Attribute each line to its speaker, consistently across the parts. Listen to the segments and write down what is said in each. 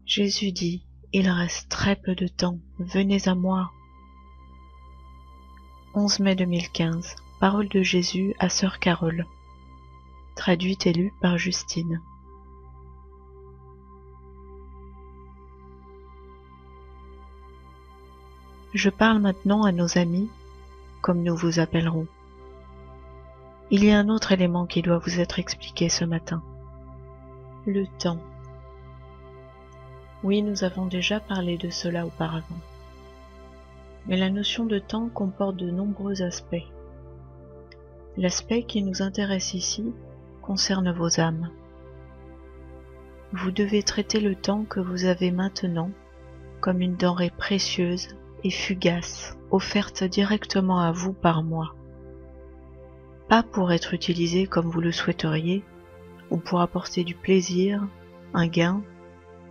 Speaker 1: Jésus dit, il reste très peu de temps, venez à moi. 11 mai 2015, Parole de Jésus à Sœur Carole. Traduite et lue par Justine. Je parle maintenant à nos amis, comme nous vous appellerons. Il y a un autre élément qui doit vous être expliqué ce matin. Le temps. Oui, nous avons déjà parlé de cela auparavant. Mais la notion de temps comporte de nombreux aspects. L'aspect qui nous intéresse ici concerne vos âmes. Vous devez traiter le temps que vous avez maintenant comme une denrée précieuse et fugace, offerte directement à vous par moi. Pas pour être utilisé comme vous le souhaiteriez, ou pour apporter du plaisir, un gain,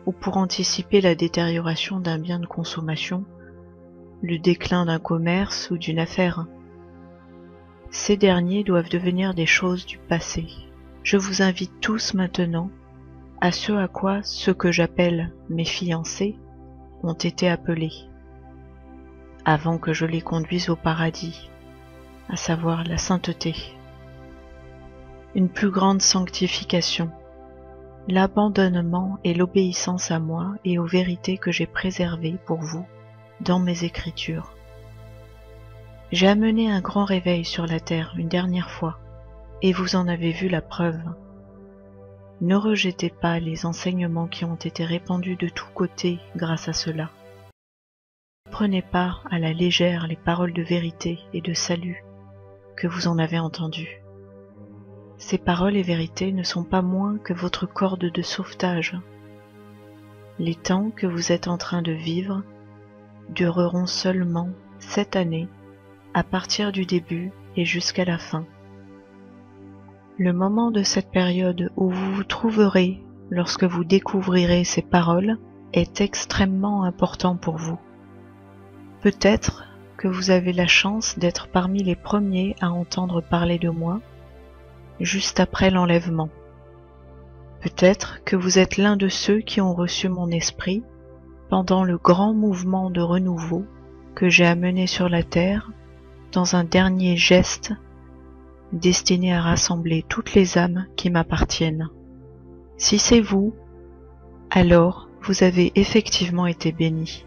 Speaker 1: ou pour anticiper la détérioration d'un bien de consommation, le déclin d'un commerce ou d'une affaire. Ces derniers doivent devenir des choses du passé. Je vous invite tous maintenant à ce à quoi ceux que j'appelle mes fiancés ont été appelés, avant que je les conduise au paradis, à savoir la sainteté, une plus grande sanctification, l'abandonnement et l'obéissance à moi et aux vérités que j'ai préservées pour vous dans mes Écritures. J'ai amené un grand réveil sur la terre une dernière fois, et vous en avez vu la preuve. Ne rejetez pas les enseignements qui ont été répandus de tous côtés grâce à cela. Prenez pas à la légère les paroles de vérité et de salut que vous en avez entendues. Ces paroles et vérités ne sont pas moins que votre corde de sauvetage. Les temps que vous êtes en train de vivre dureront seulement 7 années à partir du début et jusqu'à la fin. Le moment de cette période où vous vous trouverez lorsque vous découvrirez ces paroles est extrêmement important pour vous. Peut-être que vous avez la chance d'être parmi les premiers à entendre parler de moi juste après l'enlèvement. Peut-être que vous êtes l'un de ceux qui ont reçu mon esprit pendant le grand mouvement de renouveau que j'ai amené sur la terre dans un dernier geste destiné à rassembler toutes les âmes qui m'appartiennent. Si c'est vous, alors vous avez effectivement été bénis.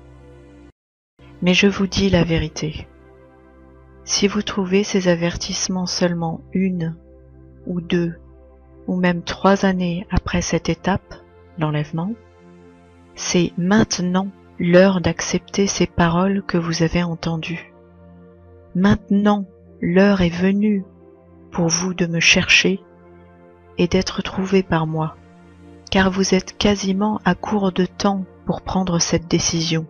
Speaker 1: Mais je vous dis la vérité. Si vous trouvez ces avertissements seulement 1 ou 2 ou même 3 années après cette étape, l'enlèvement, c'est maintenant l'heure d'accepter ces paroles que vous avez entendues. Maintenant, l'heure est venue pour vous de me chercher et d'être trouvé par moi, car vous êtes quasiment à court de temps pour prendre cette décision.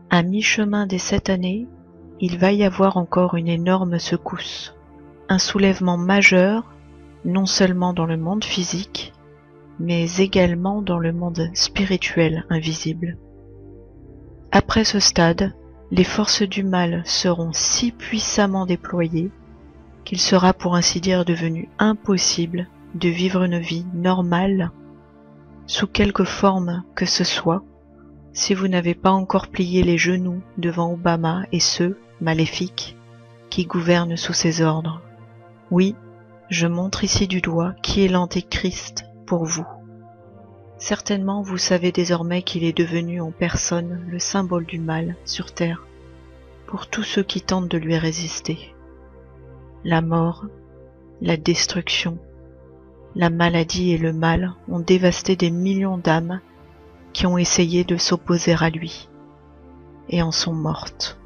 Speaker 1: À mi-chemin des 7 années, il va y avoir encore une énorme secousse, un soulèvement majeur, non seulement dans le monde physique, mais également dans le monde spirituel invisible. Après ce stade, les forces du mal seront si puissamment déployées qu'il sera pour ainsi dire devenu impossible de vivre une vie normale, sous quelque forme que ce soit, si vous n'avez pas encore plié les genoux devant Obama et ceux, maléfiques, qui gouvernent sous ses ordres. Oui, je montre ici du doigt qui est l'Antéchrist pour vous. Certainement vous savez désormais qu'il est devenu en personne le symbole du mal sur terre, pour tous ceux qui tentent de lui résister. La mort, la destruction, la maladie et le mal ont dévasté des millions d'âmes qui ont essayé de s'opposer à lui et en sont mortes.